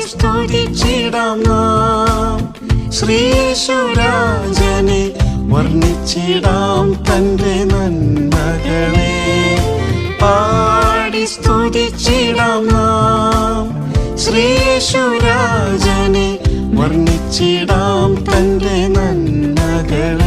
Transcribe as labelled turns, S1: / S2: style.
S1: സ്തുതിച്ചിടാം നാം. ശ്രീയേശുരാജനെ വർണ്ണിച്ചിടാം തന്റെ നന്മകളെ. പാടി സ്തുതിച്ചിടാം നാം. ശ്രീയേശുരാജനെ വർണ്ണിച്ചിടാം തന്റെ നന്മകളെ.